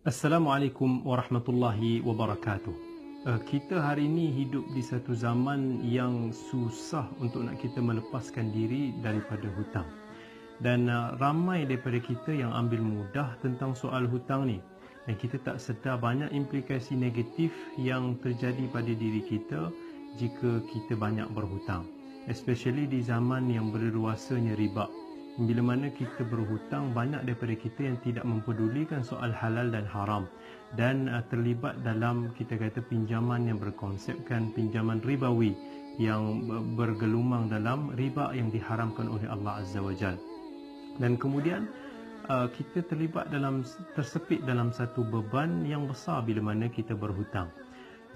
Assalamualaikum warahmatullahi wabarakatuh. Kita hari ini hidup di satu zaman yang susah untuk nak kita melepaskan diri daripada hutang. Dan ramai daripada kita yang ambil mudah tentang soal hutang ni. Dan kita tak sedar banyak implikasi negatif yang terjadi pada diri kita jika kita banyak berhutang. Especially di zaman yang berluasanya riba. Bila mana kita berhutang, banyak daripada kita yang tidak mempedulikan soal halal dan haram dan terlibat dalam kita kata pinjaman yang berkonsepkan pinjaman ribawi yang bergelumang dalam riba yang diharamkan oleh Allah Azza wa Jal. Dan kemudian kita tersepit dalam satu beban yang besar bila mana kita berhutang.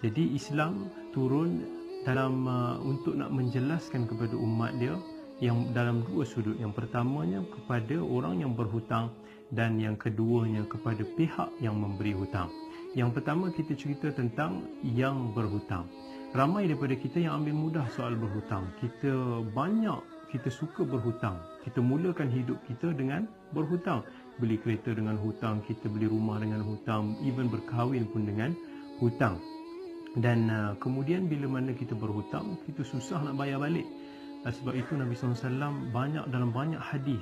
Jadi Islam turun dalam untuk nak menjelaskan kepada umat dia yang dalam dua sudut. Yang pertamanya kepada orang yang berhutang dan yang keduanya kepada pihak yang memberi hutang. Yang pertama kita cerita tentang yang berhutang. Ramai daripada kita yang ambil mudah soal berhutang. Kita suka berhutang. Kita mulakan hidup kita dengan berhutang. Beli kereta dengan hutang, kita beli rumah dengan hutang, even berkahwin pun dengan hutang. Dan kemudian bila mana kita berhutang, kita susah nak bayar balik. Sebab itu Nabi SAW dalam banyak hadis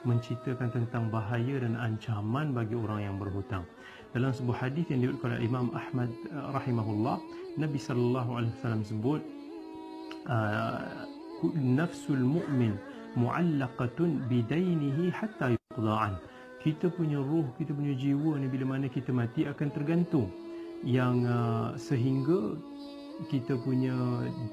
menceritakan tentang bahaya dan ancaman bagi orang yang berhutang. Dalam sebuah hadis yang diriwayatkan oleh Imam Ahmad rahimahullah, Nabi SAW sebut nafsul mu'min mu'allaqatun bidainihi hatta yuqda'an. Kita punya ruh, kita punya jiwa ni bila mana kita mati akan tergantung yang sehingga kita punya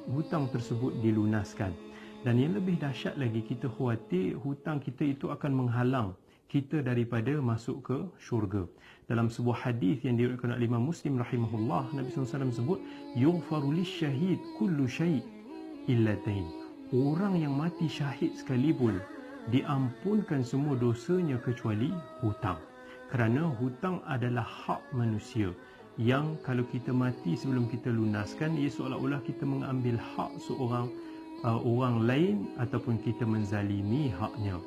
hutang tersebut dilunaskan. Dan yang lebih dahsyat lagi, kita khawatir hutang kita itu akan menghalang kita daripada masuk ke syurga. Dalam sebuah hadis yang diriwayatkan oleh Imam Muslim rahimahullah, Nabi SAW sebut yughfaru lisyahid kullu syai' illa dain. Orang yang mati syahid sekalipun diampunkan semua dosanya kecuali hutang. Kerana hutang adalah hak manusia yang kalau kita mati sebelum kita lunaskan, ia seolah-olah kita mengambil hak orang lain ataupun kita menzalimi haknya.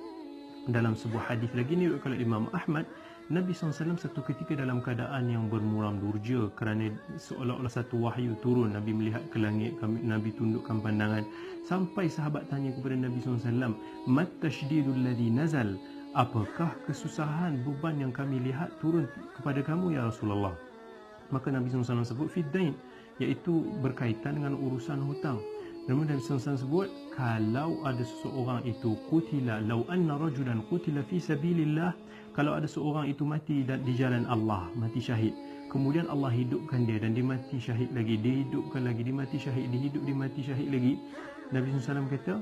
Dalam sebuah hadis lagi ni oleh Imam Ahmad, Nabi SAW satu ketika dalam keadaan yang bermuram durja kerana seolah-olah satu wahyu turun. Nabi melihat ke langit, Nabi tundukkan pandangan sampai sahabat tanya kepada Nabi SAW, mat tashdidul ladzi nazal, apakah kesusahan beban yang kami lihat turun kepada kamu ya Rasulullah? Maka Nabi SAW sebut fiddain, iaitu berkaitan dengan urusan hutang. Namun Nabi SAW sebut, kalau ada seseorang itu qutila, law anna rajulan qutila fi sabilillah, kalau ada seorang itu mati di jalan Allah, mati syahid, kemudian Allah hidupkan dia dan dia mati syahid lagi, dia hidupkan lagi, dia mati syahid, dia hidup, dia mati syahid lagi, Nabi SAW kata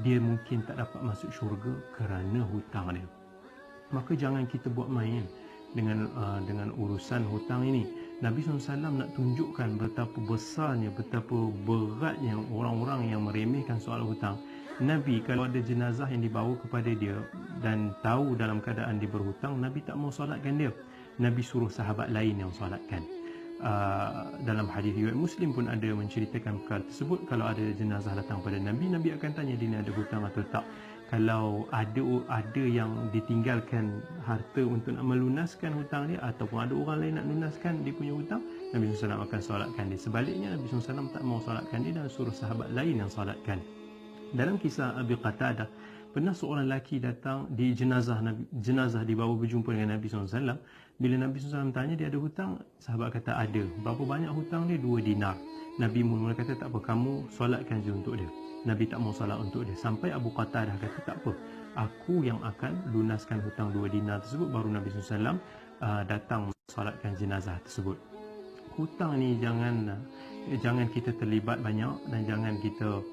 dia mungkin tak dapat masuk syurga kerana hutang dia. Maka jangan kita buat main dengan urusan hutang ini. Nabi SAW nak tunjukkan betapa besarnya, betapa beratnya orang-orang yang meremehkan soal hutang. Nabi kalau ada jenazah yang dibawa kepada dia dan tahu dalam keadaan dia berhutang, Nabi tak mau solatkan dia. Nabi suruh sahabat lain yang solatkan. Dalam hadis riwayat Muslim pun ada menceritakan perkara tersebut. Kalau ada jenazah datang pada Nabi, Nabi akan tanya dia ni ada hutang atau tak. Kalau ada yang ditinggalkan harta untuk nak melunaskan hutang dia, ataupun ada orang lain nak lunaskan dia punya hutang, Nabi SAW akan solatkan dia. Sebaliknya, Nabi SAW tak mau solatkan dia dan suruh sahabat lain yang solatkan. Dalam kisah Abi Qatadah, pernah seorang lelaki datang di jenazah dibawa berjumpa dengan Nabi SAW. Bila Nabi SAW tanya dia ada hutang, sahabat kata ada. Berapa banyak hutang dia? 2 dinar. Nabi mula kata tak apa, kamu solatkan je untuk dia. Nabi tak mau salat untuk dia. Sampai Abu Qatadah kata tak apa, aku yang akan lunaskan hutang 2 dinar tersebut. Baru Nabi SAW datang salatkan jenazah tersebut. Hutang ni jangan kita terlibat banyak dan jangan kita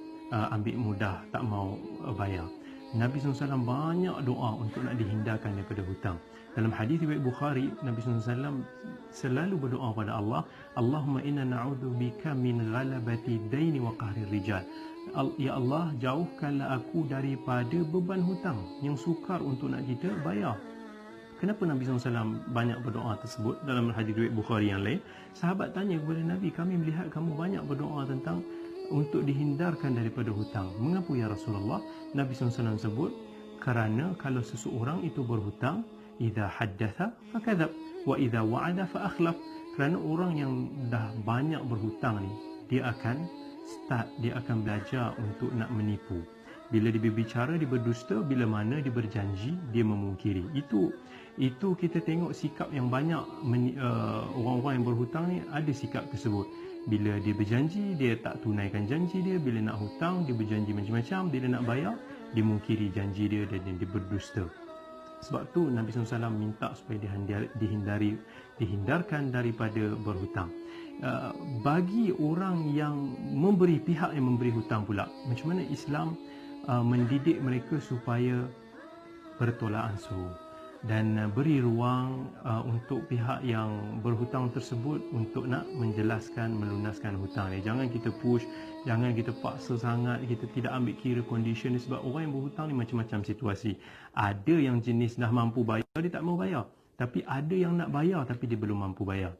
ambil mudah, tak mau bayar. Nabi SAW banyak doa untuk nak dihindarkan daripada hutang. Dalam hadis riwayat Bukhari, Nabi SAW selalu berdoa kepada Allah, Allahumma inna na'udzubika min ghalabati daini wa qahri rijal. Ya Allah, jauhkanlah aku daripada beban hutang yang sukar untuk nak kita bayar. Kenapa Nabi SAW banyak berdoa tersebut? Dalam hadis riwayat Bukhari yang lain, sahabat tanya kepada Nabi, kami melihat kamu banyak berdoa tentang untuk dihindarkan daripada hutang. Mengapa ya Rasulullah? Nabi SAW sebut, kerana kalau seseorang itu berhutang, idza haddatha fakadzab wa idza wa'ada fa akhlaf. Kerana orang yang dah banyak berhutang ni, dia akan dia akan belajar untuk nak menipu. Bila dia berbicara, dia berdusta. Bila mana dia berjanji, dia memungkiri. Itu kita tengok sikap yang banyak orang-orang yang berhutang ni ada sikap tersebut. Bila dia berjanji, dia tak tunaikan janji dia. Bila nak hutang, dia berjanji macam-macam. Bila nak bayar, dia mungkiri janji dia dan dia berdusta. Sebab tu Nabi SAW minta supaya dihindarkan daripada berhutang. Bagi orang yang memberi, pihak yang memberi hutang pula, macam mana Islam mendidik mereka supaya bertolak ansur dan beri ruang untuk pihak yang berhutang tersebut untuk nak menjelaskan, melunaskan hutang ni. Jangan kita push, jangan kita paksa sangat, kita tidak ambil kira condition ni, sebab orang yang berhutang ni macam-macam situasi. Ada yang jenis dah mampu bayar, dia tak mau bayar. Tapi ada yang nak bayar tapi dia belum mampu bayar.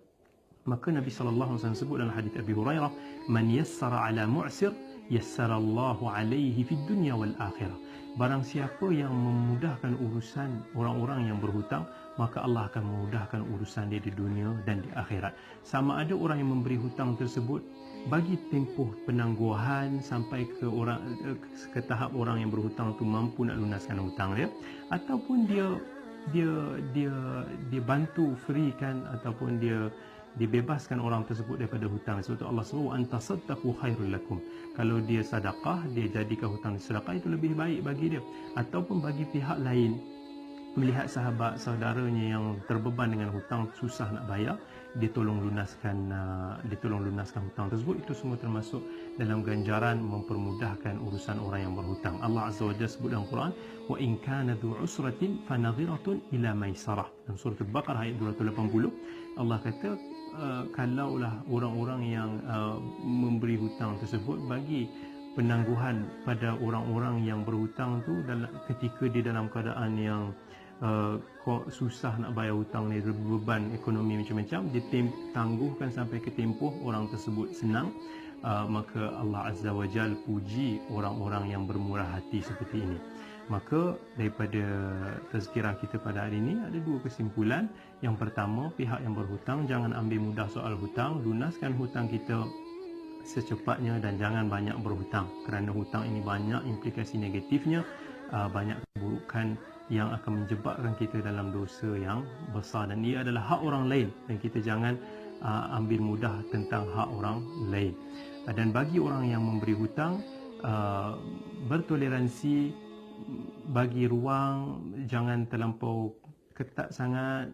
Maka Nabi SAW sebut dalam hadis Abi Hurairah, "Man yassara ala mu'sir, yassara Allahu alaihi fid dunya wal akhirah." Barang siapa yang memudahkan urusan orang-orang yang berhutang, maka Allah akan memudahkan urusan dia di dunia dan di akhirat. Sama ada orang yang memberi hutang tersebut bagi tempoh penangguhan sampai ke tahap orang yang berhutang tu mampu nak lunaskan hutang dia, ataupun dia bantu freekan ataupun dia bebaskan orang tersebut daripada hutang. Sebab tu Allah sebut antasaddaqu khairul lakum. Kalau dia sedekah, dia jadikan hutang sedekah, itu lebih baik bagi dia. Ataupun bagi pihak lain, melihat sahabat saudaranya yang terbeban dengan hutang, susah nak bayar, dia tolong lunaskan hutang tersebut. Itu semua termasuk dalam ganjaran mempermudahkan urusan orang yang berhutang. Allah Azza wa Jalla sebut dalam Quran, wa in kana dhu usratin fanadhiratun ila maisarah. Dalam surah Al-Baqarah ayat 280, Allah kata kalaulah orang-orang yang memberi hutang tersebut bagi penangguhan pada orang-orang yang berhutang tu ketika dia dalam keadaan yang susah nak bayar hutang ni, beban ekonomi macam-macam, dia tangguhkan sampai ke tempoh orang tersebut senang, maka Allah Azza wa Jal puji orang-orang yang bermurah hati seperti ini. Maka daripada tazkirah kita pada hari ini ada dua kesimpulan. Yang pertama, pihak yang berhutang jangan ambil mudah soal hutang, lunaskan hutang kita secepatnya dan jangan banyak berhutang, kerana hutang ini banyak implikasi negatifnya, banyak keburukan yang akan menjebakkan kita dalam dosa yang besar, dan ia adalah hak orang lain dan kita jangan ambil mudah tentang hak orang lain. Dan bagi orang yang memberi hutang, bertoleransi, bagi ruang, jangan terlampau ketat sangat,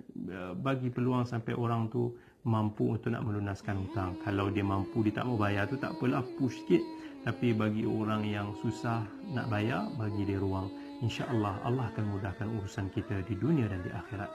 bagi peluang sampai orang tu mampu untuk nak melunaskan hutang. Kalau dia mampu, dia tak mau bayar tu tak apalah, push sikit. Tapi bagi orang yang susah nak bayar, bagi dia ruang. InsyaAllah Allah akan mudahkan urusan kita di dunia dan di akhirat.